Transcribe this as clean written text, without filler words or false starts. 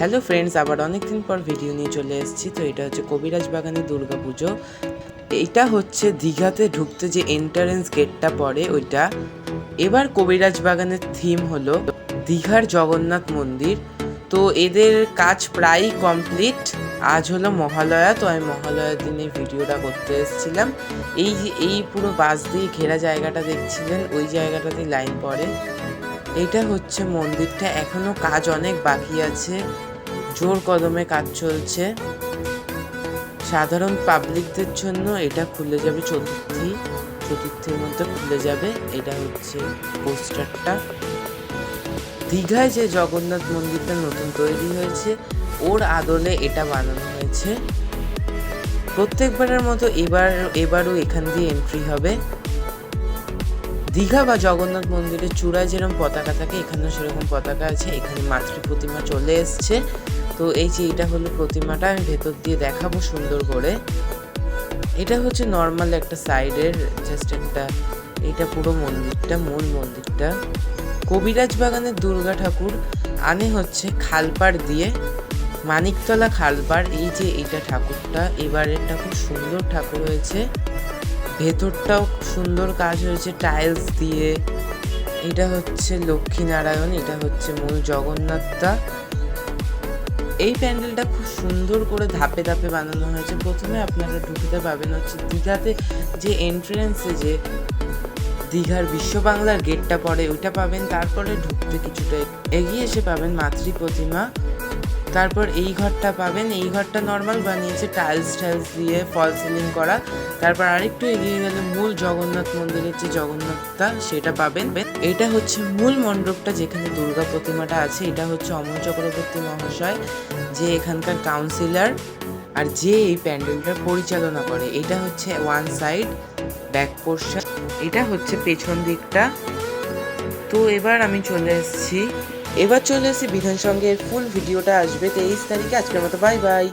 Hello friends, আবার অনেকদিন পর ভিডিও নিয়ে চলে এসেছি। তো এটা হচ্ছে কবিরাজ বাগানের দুর্গাপুজো। এটা হচ্ছে দীঘাতে ঢুকতে যে এন্ট্রান্স গেটটা পড়ে ওইটা। এবার কবিরাজ বাগানের থিম হলো দীঘার জগন্নাথ মন্দির। তো এদের কাজ প্রায় কমপ্লিট। আজ হলো মহালয়া, তো আমি মহালয়ার দিনে ভিডিওটা করতে এসেছিলাম। এই পুরো বাস দিয়ে ঘেরা জায়গাটা দেখছিলেন, ওই জায়গাটাতে লাইন পড়ে। এটা হচ্ছে মন্দিরটা, এখনো কাজ অনেক বাকি আছে, জোর কদমে কাজ চলছে। সাধারণ পাবলিকদের জন্য এটা খুলে যাবে চতুর্থীর মধ্যে খুলে যাবে। এটা হচ্ছে পোস্টারটা। দীঘায় যে জগন্নাথ মন্দিরটা নতুন তৈরি হয়েছে, ওর আদলে এটা বানানো হয়েছে। প্রত্যেকবারের মতো এবারও এখান দিয়ে এন্ট্রি হবে। দীঘা বা জগন্নাথ মন্দিরের চূড়ায় যেরকম পতাকা থাকে, এখানেও সেরকম পতাকা আছে। এখানে মাতৃ প্রতিমা চলে এসছে। তো এই যে এটা হলো প্রতিমাটা, আমি ভেতর দিয়ে দেখাবো সুন্দর করে। এটা হচ্ছে নর্মাল একটা সাইডের জাস্ট একটা, এটা পুরো মন্দিরটা, মূল মন্দিরটা। কবিরাজ বাগানের দুর্গা ঠাকুর আনে হচ্ছে খালপাড় দিয়ে, মানিকতলা খালপাড়। এই যে এটা ঠাকুরটা, এবারেরটা খুব সুন্দর ঠাকুর হয়েছে। ভেতরটাও সুন্দর কাজ হয়েছে টাইলস দিয়ে। এটা হচ্ছে লক্ষ্মীনারায়ণ, এটা হচ্ছে মূল জগন্নাথটা। এই প্যান্ডেলটা খুব সুন্দর করে ধাপে ধাপে বানানো হয়েছে। প্রথমে আপনারা ঢুকতে পাবেন হচ্ছে দীঘাতে যে এন্ট্রেন্সে যে দীঘার বিশ্ব বাংলার গেটটা পড়ে ওইটা পাবেন। তারপরে ঢুকতে কিছুটা এগিয়ে এসে পাবেন মাতৃ প্রতিমা। তারপর এই ঘরটা পাবেন, এই ঘরটা নর্মাল বানিয়েছে টাইলস দিয়ে, ফল সিলিং করা। তারপর আরেকটু এগিয়ে গেলে মূল জগন্নাথ মন্দিরের যে জগন্নাথটা সেটা পাবেন। এটা হচ্ছে মূল মণ্ডপটা, যেখানে দুর্গা প্রতিমাটা আছে। এটা হচ্ছে অমল চক্রবর্তী মহাশয়, যে এখানকার কাউন্সিলর আর যে এই প্যান্ডেলটা পরিচালনা করে। এটা হচ্ছে ওয়ান সাইড ব্যাক পোর্শন, এটা হচ্ছে পেছন দিকটা। তো এবার আমি চলে এসেছি বিধান সঙ্গে। ফুল ভিডিওটা আসবে 23 তারিখে। আজকের মতো বাই বাই।